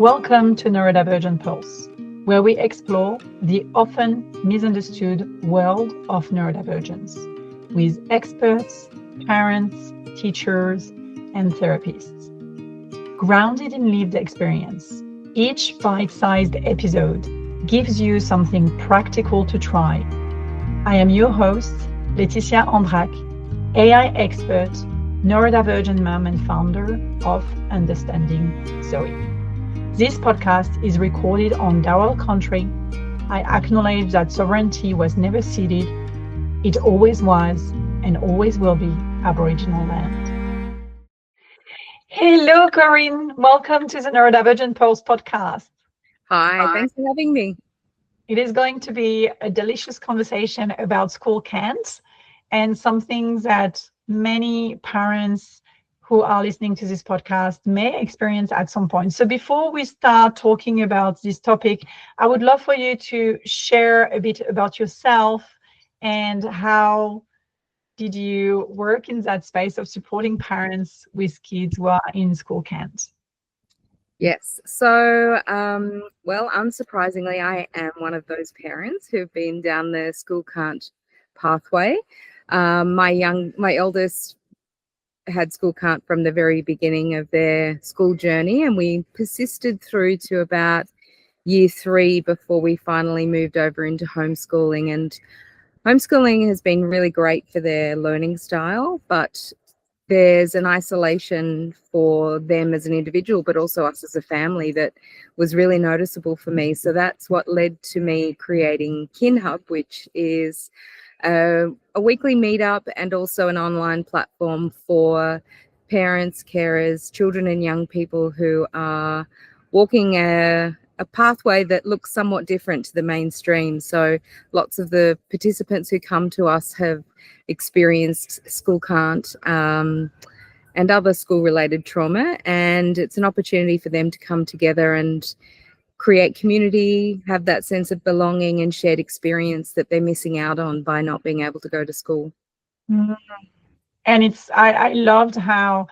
Welcome to Neurodivergent Pulse, where we explore the often misunderstood world of neurodivergence with experts, parents, teachers, and therapists. Grounded in lived experience, each bite-sized episode gives you something practical to try. I am your host, Laetitia, AI expert, neurodivergent mom and founder of Understanding Zoe. This podcast is recorded on Daryl country. I acknowledge that sovereignty was never ceded. It always was and always will be Aboriginal land. Hello, Corinne. Welcome to the Neurodivergent Pulse podcast. Hi, thanks for having me. It is going to be a delicious conversation about school can't and something that many parents who are listening to this podcast may experience at some point. So before we start talking about this topic, I would love for you to share a bit about yourself and how did you work in that space of supporting parents with kids who are in school can't? Yes. So, unsurprisingly, I am one of those parents who've been down the school can't pathway. My eldest had school can't from the very beginning of their school journey, and we persisted through to about year 3 before we finally moved over into homeschooling. And homeschooling has been really great for their learning style, but there's an isolation for them as an individual, but also us as a family that was really noticeable for me. So that's what led to me creating KinHub, which is a weekly meetup and also an online platform for parents, carers, children and young people who are walking a pathway that looks somewhat different to the mainstream. So lots of the participants who come to us have experienced school can't and other school-related trauma, and it's an opportunity for them to come together and create community, have that sense of belonging and shared experience that they're missing out on by not being able to go to school. Mm-hmm. And I loved how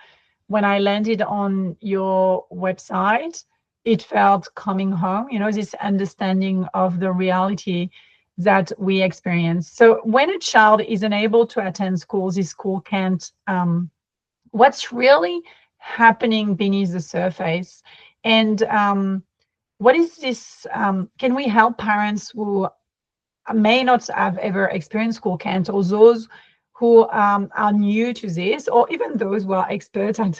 when I landed on your website, it felt coming home, this understanding of the reality that we experience. So when a child is unable to attend school, this school can't, what's really happening beneath the surface? And what is this? Can we help parents who may not have ever experienced school can't, or those who are new to this, or even those who are experts at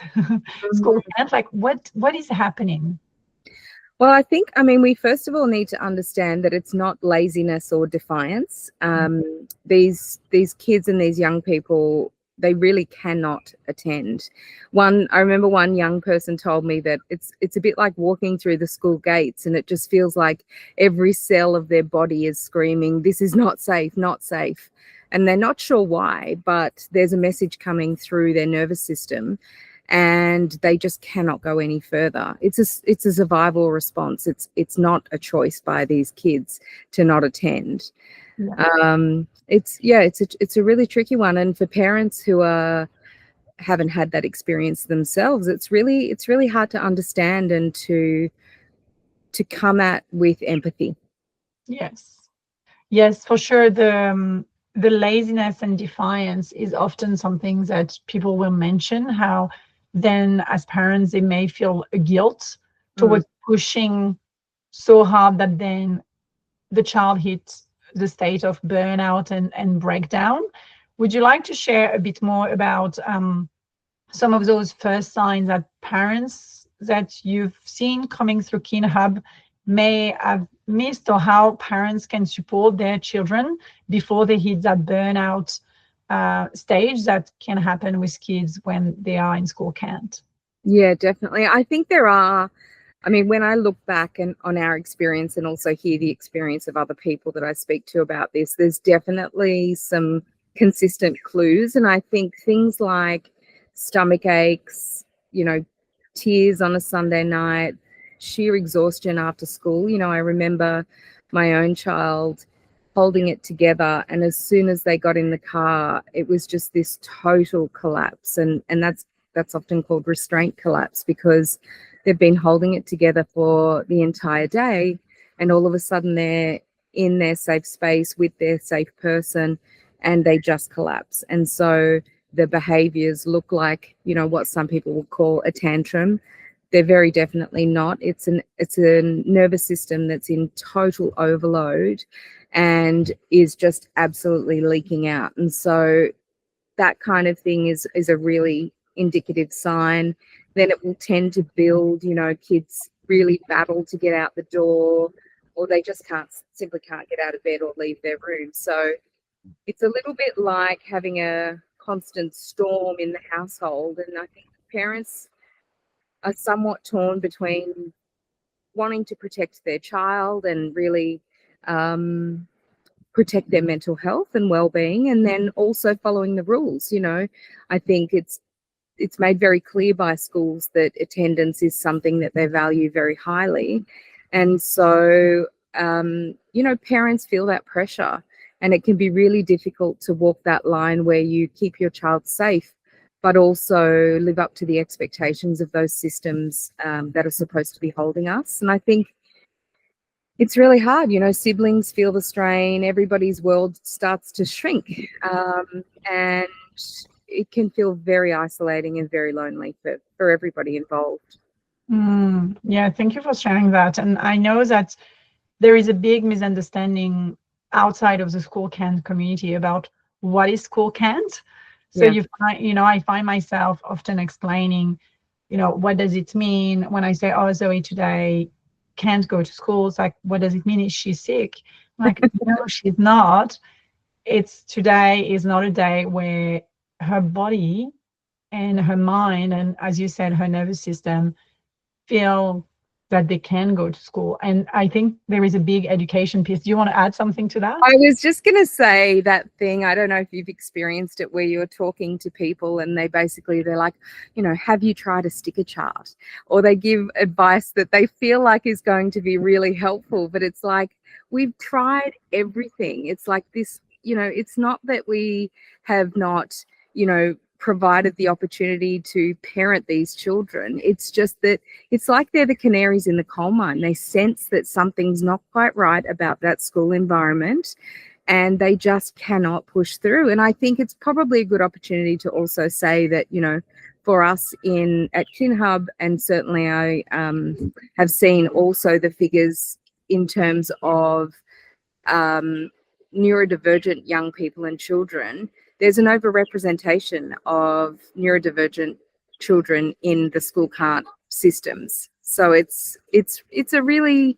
school can't? Like, what is happening? Well, I think, we first of all need to understand that it's not laziness or defiance. These kids and these young people, they really cannot attend. I remember one young person told me that it's a bit like walking through the school gates, and it just feels like every cell of their body is screaming, "This is not safe, not safe." And they're not sure why, but there's a message coming through their nervous system, and they just cannot go any further. It's a survival response. It's not a choice by these kids to not attend. Yeah. It's a really tricky one, and for parents who haven't had that experience themselves, it's really hard to understand and to come at with empathy. Yes, for sure. The laziness and defiance is often something that people will mention, how then as parents they may feel a guilt towards pushing so hard that then the child hits the state of burnout and breakdown. Would you like to share a bit more about some of those first signs that parents that you've seen coming through KinHub may have missed, or how parents can support their children before they hit that burnout stage that can happen with kids when they are in school can't? Yeah, definitely. I think there are, when I look back on our experience and also hear the experience of other people that I speak to about this, there's definitely some consistent clues. And I think things like stomach aches, tears on a Sunday night, sheer exhaustion after school. I remember my own child holding it together, and as soon as they got in the car, it was just this total collapse, and that's often called restraint collapse, because they've been holding it together for the entire day, and all of a sudden they're in their safe space with their safe person and they just collapse. And so the behaviors look like, you know, what some people would call a tantrum. They're very definitely not. It's a nervous system that's in total overload and is just absolutely leaking out. And so that kind of thing is a really indicative sign. Then it will tend to build, you know, kids really battle to get out the door, or they just simply can't get out of bed or leave their room. So it's a little bit like having a constant storm in the household. And I think parents are somewhat torn between wanting to protect their child and really protect their mental health and well-being, and then also following the rules. You know, I think it's made very clear by schools that attendance is something that they value very highly. And so, you know, parents feel that pressure, and it can be really difficult to walk that line where you keep your child safe, but also live up to the expectations of those systems that are supposed to be holding us. And I think it's really hard. You know, siblings feel the strain, everybody's world starts to shrink, and it can feel very isolating and very lonely for everybody involved. Yeah, thank you for sharing that. And I know that there is a big misunderstanding outside of the school can't community about what is school can't. So Yeah. I find myself often explaining, you know, what does it mean when I say, oh, Zoe today can't go to school? It's like, what does it mean? Is she sick? I'm like, no, she's not. It's today is not a day where her body and her mind, and as you said, her nervous system feel that they can go to school. And I think there is a big education piece. Do you want to add something to that? I was just going to say that thing. I don't know if you've experienced it, where you're talking to people and they're like, you know, have you tried a sticker chart? Or they give advice that they feel like is going to be really helpful, but it's like, we've tried everything. It's like this, you know, it's not that we have not, you know, provided the opportunity to parent these children. It's just that it's like they're the canaries in the coal mine. They sense that something's not quite right about that school environment, and they just cannot push through. And I think it's probably a good opportunity to also say that, you know, for us at KinHub, and certainly I have seen also the figures in terms of neurodivergent young people and children, there's an overrepresentation of neurodivergent children in the school can't systems. So it's a really,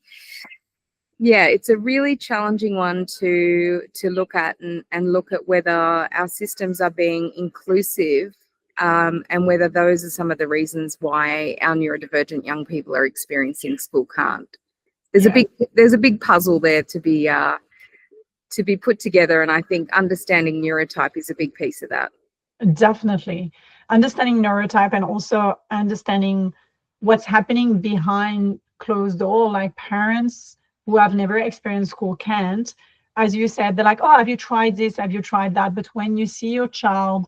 yeah, it's a really challenging one to look at and look at whether our systems are being inclusive, and whether those are some of the reasons why our neurodivergent young people are experiencing school can't. There's a big puzzle there to be put together, and I think understanding neurotype is a big piece of that. Definitely. Understanding neurotype and also understanding what's happening behind closed door, like parents who have never experienced school can't. As you said, they're like, oh, have you tried this? Have you tried that? But when you see your child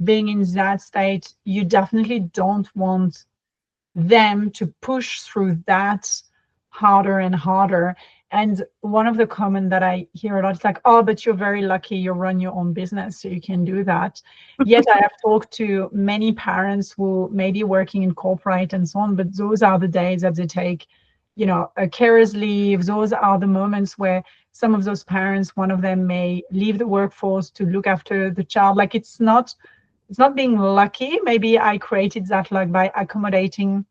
being in that state, you definitely don't want them to push through that harder and harder. And one of the common that I hear a lot is like, oh, but you're very lucky you run your own business, so you can do that. Yet I have talked to many parents who may be working in corporate and so on, but those are the days that they take, you know, a carer's leave. Those are the moments where some of those parents, one of them may leave the workforce to look after the child. Like it's not being lucky. Maybe I created that luck by accommodating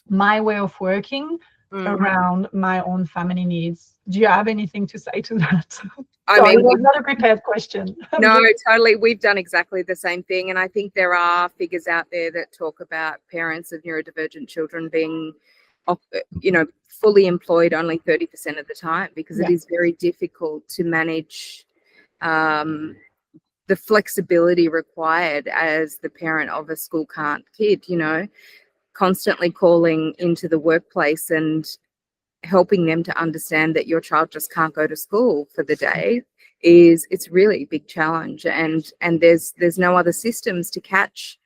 my way of working around my own family needs. Do you have anything to say to that? I mean, it was not a prepared question. No, totally. We've done exactly the same thing. And I think there are figures out there that talk about parents of neurodivergent children being, you know, fully employed only 30% of the time, because it is very difficult to manage the flexibility required as the parent of a school can't kid, you know, constantly calling into the workplace and helping them to understand that your child just can't go to school for the day it's really a big challenge, and there's no other systems to catch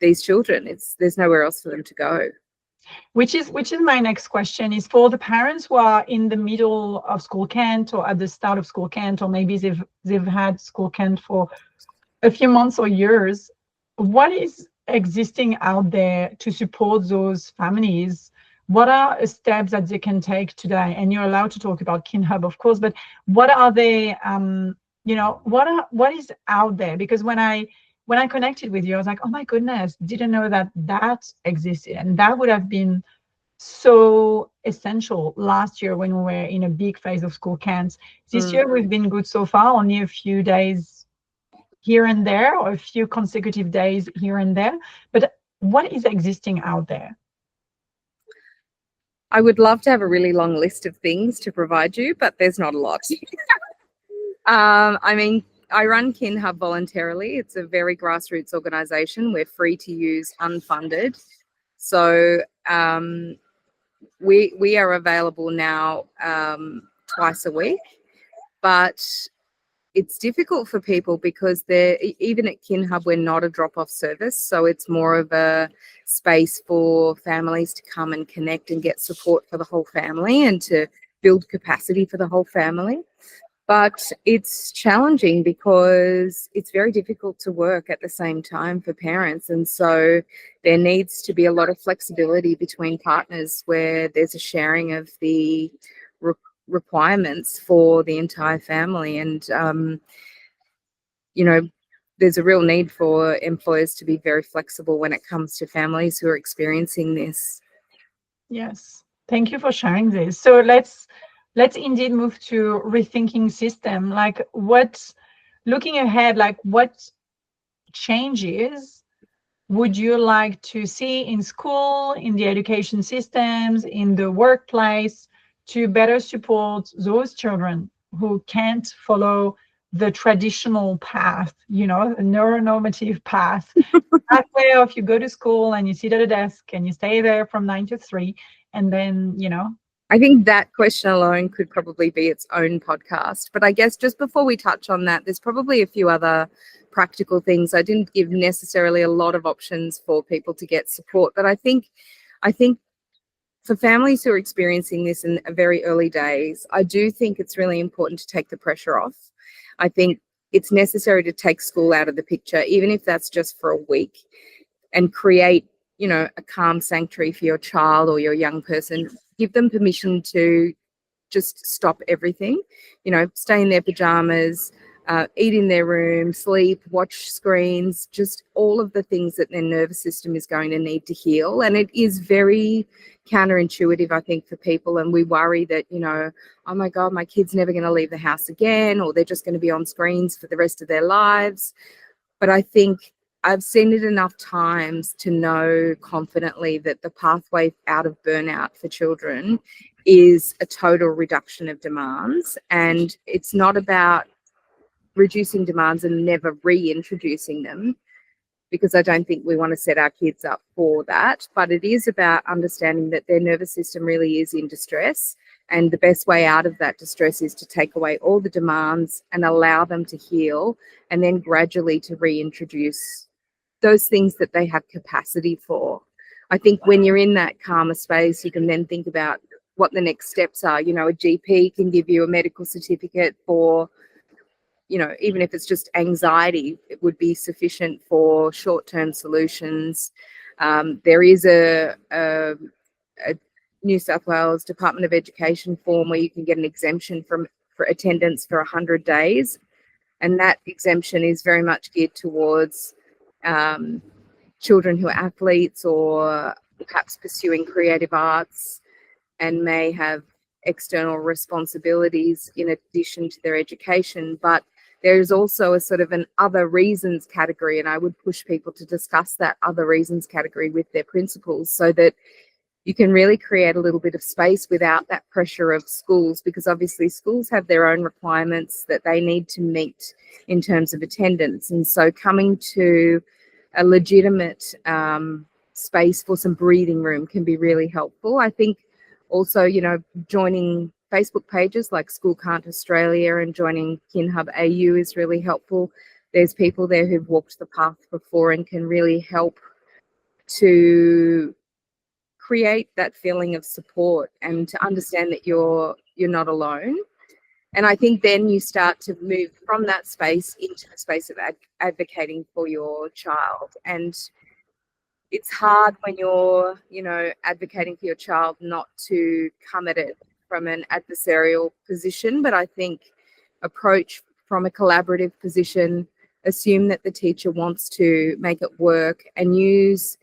these children. There's nowhere else for them to go. Which is my next question, is for the parents who are in the middle of school camp or at the start of school camp, or maybe they've had school camp for a few months or years. What is existing out there to support those families? What are steps that they can take today? And you're allowed to talk about KinHub, of course, but what are they? What is out there? Because when I connected with you, I was like, oh my goodness, didn't know that existed, and that would have been so essential last year when we were in a big phase of school camps. This year we've been good so far, only a few days here and there, or a few consecutive days here and there. But what is existing out there? I would love to have a really long list of things to provide you, but there's not a lot. I mean, I run KinHub voluntarily. It's a very grassroots organization. We're free to use, unfunded. So we are available now twice a week, but it's difficult for people because even at KinHub, we're not a drop-off service. So it's more of a space for families to come and connect and get support for the whole family and to build capacity for the whole family. But it's challenging because it's very difficult to work at the same time for parents. And so there needs to be a lot of flexibility between partners where there's a sharing of the requirements for the entire family. And, there's a real need for employers to be very flexible when it comes to families who are experiencing this. Yes. Thank you for sharing this. So let's indeed move to rethinking system. Like looking ahead, like what changes would you like to see in school, in the education systems, in the workplace, to better support those children who can't follow the traditional path, the neuronormative path? Pathway of you go to school and you sit at a desk and you stay there from 9 to 3, and then, I think that question alone could probably be its own podcast. But I guess just before we touch on that, there's probably a few other practical things. I didn't give necessarily a lot of options for people to get support, but I think for families who are experiencing this in very early days, I do think it's really important to take the pressure off. I think it's necessary to take school out of the picture, even if that's just for a week, and create, a calm sanctuary for your child or your young person. Give them permission to just stop everything, stay in their pajamas, eat in their room, sleep, watch screens, just all of the things that their nervous system is going to need to heal. And it is very counterintuitive, I think, for people. And we worry that, oh my God, my kid's never going to leave the house again, or they're just going to be on screens for the rest of their lives. But I think I've seen it enough times to know confidently that the pathway out of burnout for children is a total reduction of demands. And it's not about reducing demands and never reintroducing them, because I don't think we want to set our kids up for that. But it is about understanding that their nervous system really is in distress. And the best way out of that distress is to take away all the demands and allow them to heal, and then gradually to reintroduce those things that they have capacity for. I think when you're in that calmer space, you can then think about what the next steps are. A GP can give you a medical certificate for, even if it's just anxiety, it would be sufficient for short-term solutions. There is a New South Wales Department of Education form where you can get an exemption for attendance for 100 days. And that exemption is very much geared towards children who are athletes or perhaps pursuing creative arts and may have external responsibilities in addition to their education. But there is also a sort of an other reasons category, and I would push people to discuss that other reasons category with their principals so that you can really create a little bit of space without that pressure of schools, because obviously schools have their own requirements that they need to meet in terms of attendance. And so coming to a legitimate space for some breathing room can be really helpful. I think also, joining Facebook pages like School Can't Australia and joining KinHub AU is really helpful. There's people there who've walked the path before and can really help to create that feeling of support and to understand that you're not alone. And I think then you start to move from that space into the space of advocating for your child. And it's hard when you're, advocating for your child not to come at it from an adversarial position. But I think approach from a collaborative position, assume that the teacher wants to make it work, and use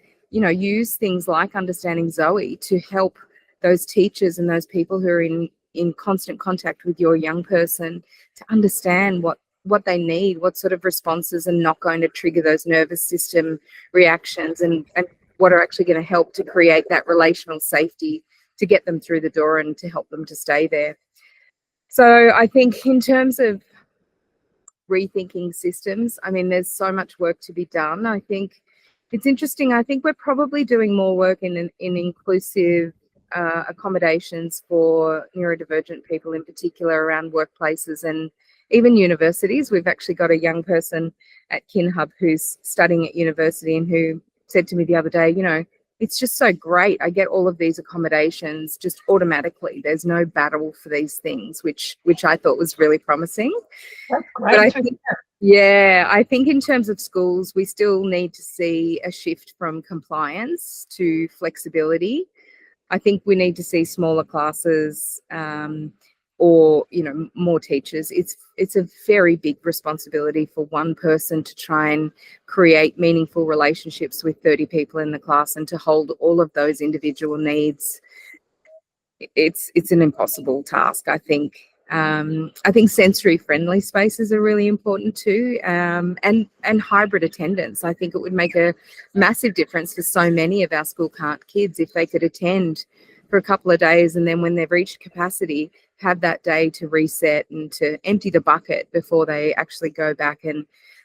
things like Understanding Zoe to help those teachers and those people who are in constant contact with your young person to understand what they need, what sort of responses are not going to trigger those nervous system reactions, and what are actually going to help to create that relational safety to get them through the door and to help them to stay there. So I think in terms of rethinking systems, I mean, there's so much work to be done. I think it's interesting. I think we're probably doing more work in inclusive accommodations for neurodivergent people, in particular around workplaces and even universities. We've actually got a young person at KinHub who's studying at university and who said to me the other day, it's just so great. I get all of these accommodations just automatically. There's no battle for these things, which I thought was really promising. That's great. I think in terms of schools, we still need to see a shift from compliance to flexibility. I think we need to see smaller classes, or more teachers. It's a very big responsibility for one person to try and create meaningful relationships with 30 people in the class and to hold all of those individual needs. It's an impossible task, I think. I think sensory friendly spaces are really important too, and hybrid attendance. I think it would make a massive difference for so many of our school can't kids if they could attend for a couple of days, and then when they've reached capacity, have that day to reset and to empty the bucket before they actually go back,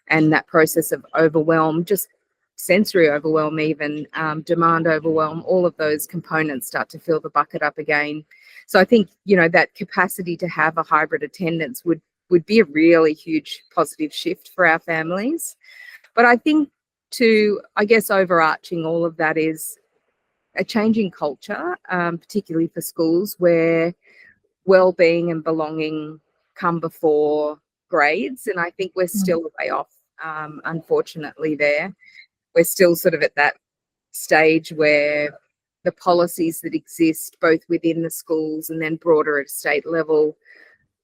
and that process of overwhelm, just sensory overwhelm, even demand overwhelm, all of those components start to fill the bucket up again. So I think, that capacity to have a hybrid attendance would be a really huge positive shift for our families. But I think overarching all of that is a changing culture, particularly for schools, where well-being and belonging come before grades. And I think we're still a way off, unfortunately, there. We're still sort of at that stage where the policies that exist both within the schools and then broader at a state level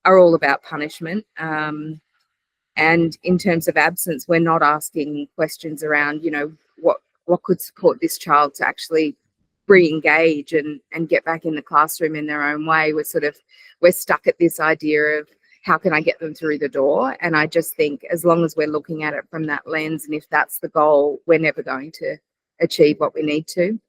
are all about punishment. And in terms of absence, we're not asking questions around, what could support this child to actually re-engage and get back in the classroom in their own way. We're stuck at this idea of how can I get them through the door? And I just think as long as we're looking at it from that lens, and if that's the goal, we're never going to achieve what we need to.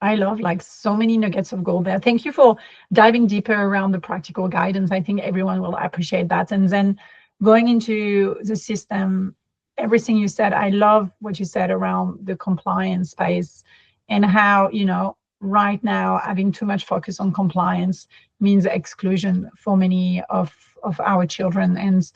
I love so many nuggets of gold there. Thank you for diving deeper around the practical guidance. I think everyone will appreciate that. And then going into the system, everything you said, I love what you said around the compliance space and how, right now having too much focus on compliance means exclusion for many of our children. And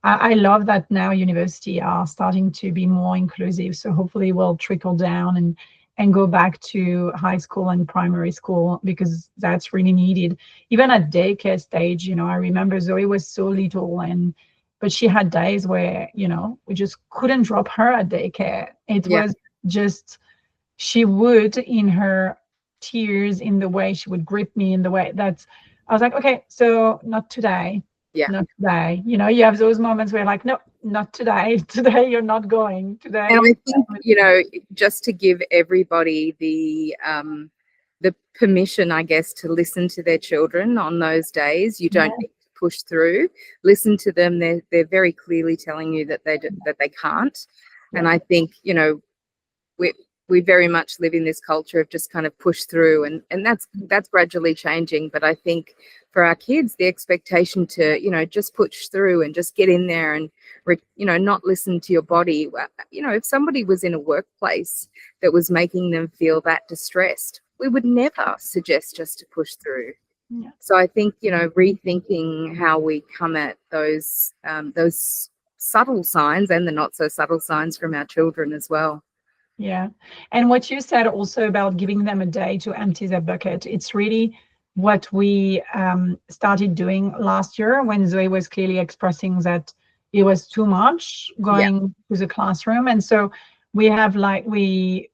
I love that now universities are starting to be more inclusive. So hopefully we'll trickle down and go back to high school and primary school, because that's really needed. Even at daycare stage, I remember Zoe was so little, but she had days where, we just couldn't drop her at daycare. It was just, she would, in her tears, in the way she would grip me, in the way that I was like, okay, so not today. Not today. You have those moments where no, not today. Today you're not going. Today. And I think, just to give everybody the permission, I guess, to listen to their children on those days. You don't need to push through. Listen to them. They're very clearly telling you that they can't. And I think, we very much live in this culture of just kind of push through, and that's gradually changing. But I think for our kids, the expectation to, just push through and just get in there and, not listen to your body. If somebody was in a workplace that was making them feel that distressed, we would never suggest just to push through. Yeah. So I think, rethinking how we come at those subtle signs and the not so subtle signs from our children as well. Yeah. And what you said also about giving them a day to empty their bucket, it's really what we started doing last year when Zoe was clearly expressing that it was too much Yeah. going to the classroom. And so we have like we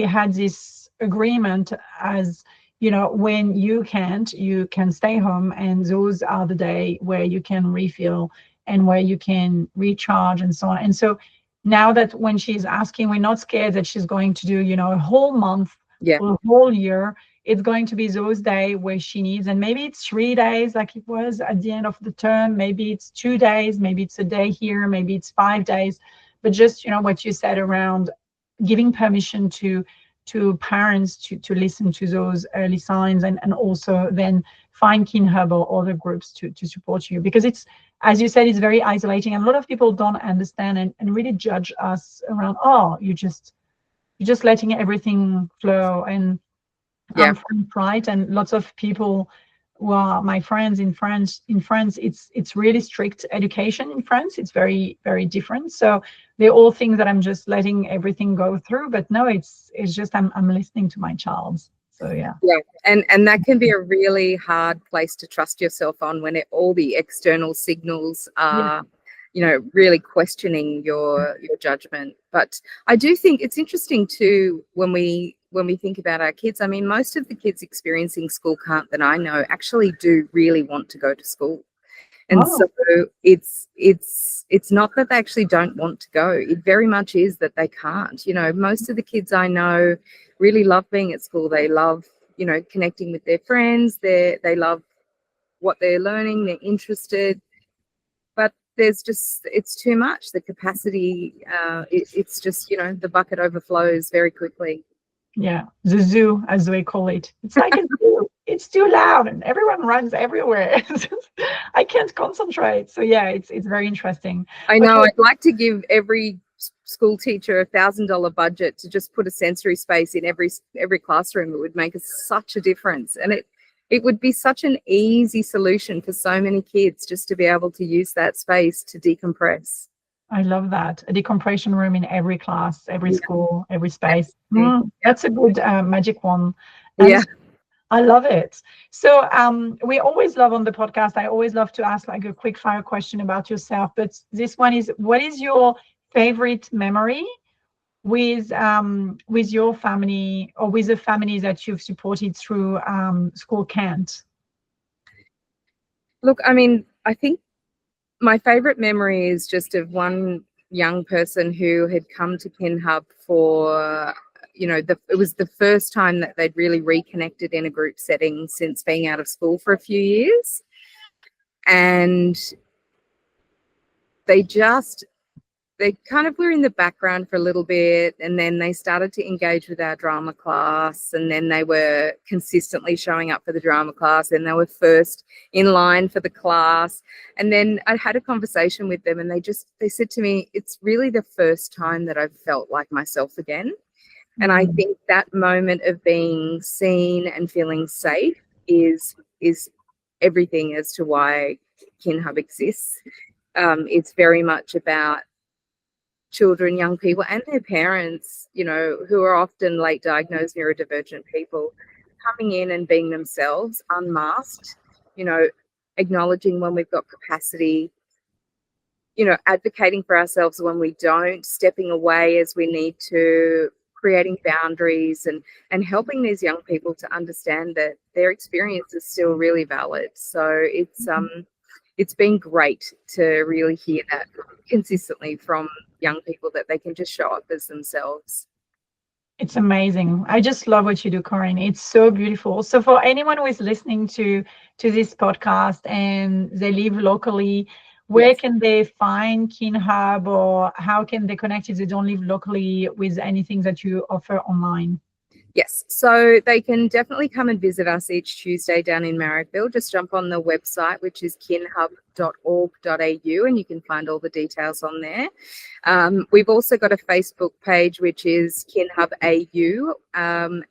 had this agreement as, you know, when you can't, you can stay home, and those are the day where you can refill and where you can recharge and so on. And so now that when she's asking, we're not scared that she's going to do, you know, a whole month Yeah. or a whole year. It's going to be those days where she needs, and maybe it's 3 days like it was at the end of the term, maybe it's 2 days, maybe it's a day here, maybe it's 5 days. But just, you know, what you said around giving permission to parents to listen to those early signs, and also then find KinHub or other groups to support you, because it's, as you said, it's very isolating, and a lot of people don't understand and really judge us around, oh, you're just letting everything flow. And Yeah. I'm French, right? And lots of people who are my friends in France, it's really strict education in France. It's very, very different. So they all think that I'm just letting everything go through, but no, it's just I'm listening to my child. So yeah. Yeah, and that can be a really hard place to trust yourself on when all the external signals Yeah. are, you know, really questioning your judgment. But I do think it's interesting too when we think about our kids. I mean, most of the kids experiencing school can't that I know actually do really want to go to school. And Oh, so it's not that they actually don't want to go. It very much is that they can't. You know, most of the kids I know really love being at school. They love, you know, connecting with their friends. They love what they're learning. They're interested. But there's just, it's too much. The capacity, it's just, you know, the bucket overflows very quickly. yeah, the zoo, as they call it. It's like a zoo. It's too loud and everyone runs everywhere. I can't concentrate. So yeah, it's very interesting. I know. Okay. I'd like to give every school teacher $1,000 budget to just put a sensory space in every classroom. It would make such a difference, and it would be such an easy solution for so many kids just to be able to use that space to decompress. I love that. A decompression room in every class, every Yeah, school, every space. absolutely. That's a good magic one. And Yeah. I love it. So we always love on the podcast, I always love to ask like a quick fire question about yourself. But this one is, what is your favorite memory with your family or with the family that you've supported through School Can't? Look, I mean, I think my favorite memory is just of one young person who had come to KinHub for, you know, it was the first time that they'd really reconnected in a group setting since being out of school for a few years. And they kind of were in the background for a little bit, and then they started to engage with our drama class, and then they were consistently showing up for the drama class, and they were first in line for the class. And then I had a conversation with them, and they said to me, it's really the first time that I've felt like myself again. And I think that moment of being seen and feeling safe is everything as to why KinHub exists. It's very much about children, young people, and their parents, you know, who are often late diagnosed neurodivergent people, coming in and being themselves, unmasked, you know, acknowledging when we've got capacity, you know, advocating for ourselves when we don't, stepping away as we need to, creating boundaries, and helping these young people to understand that their experience is still really valid. So it's been great to really hear that consistently from young people, that they can just show up as themselves. It's amazing. I just love what you do, Corinne. It's so beautiful. So for anyone who is listening to this podcast and they live locally, where Yes. can they find KinHub, or how can they connect if they don't live locally with anything that you offer online? Yes, so they can definitely come and visit us each Tuesday down in Marrickville. Just jump on the website, which is kinhub.org.au, and you can find all the details on there. We've also got a Facebook page, which is KinHub AU,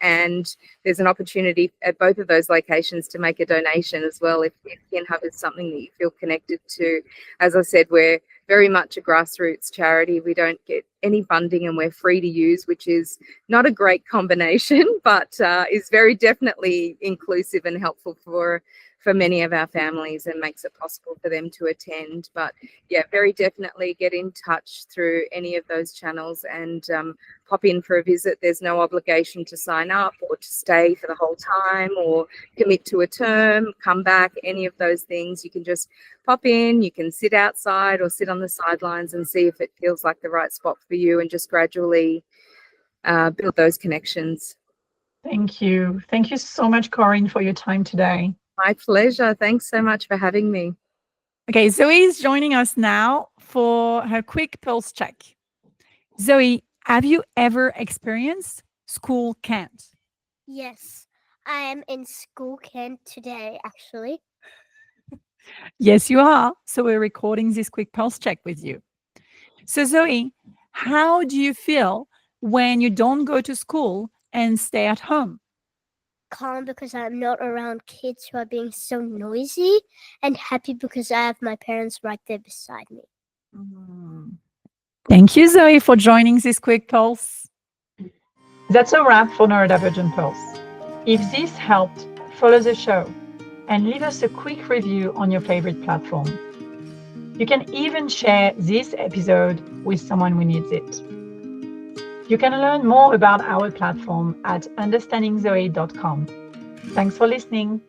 and there's an opportunity at both of those locations to make a donation as well if KinHub is something that you feel connected to. As I said, we're very much a grassroots charity. We don't get any funding and we're free to use, which is not a great combination, but is very definitely inclusive and helpful for many of our families and makes it possible for them to attend. But yeah, very definitely get in touch through any of those channels and pop in for a visit. There's no obligation to sign up or to stay for the whole time or commit to a term, come back, any of those things. You can just pop in, you can sit outside or sit on the sidelines and see if it feels like the right spot for you, and just gradually build those connections. Thank you. Thank you so much, Corinne, for your time today. My pleasure. Thanks so much for having me. Okay, Zoe is joining us now for her quick pulse check. Zoe, have you ever experienced school can't? Yes, I am in school camp today, actually. Yes, you are. So we're recording this quick pulse check with you. So Zoe, how do you feel when you don't go to school and stay at home? Calm because I'm not around kids who are being so noisy, and happy because I have my parents right there beside me. Thank you, Zoe, for joining this quick pulse. That's a wrap for Neurodivergent Pulse. If this helped, follow the show and leave us a quick review on your favorite platform. You can even share this episode with someone who needs it. You can learn more about our platform at understandingzoe.com. Thanks for listening.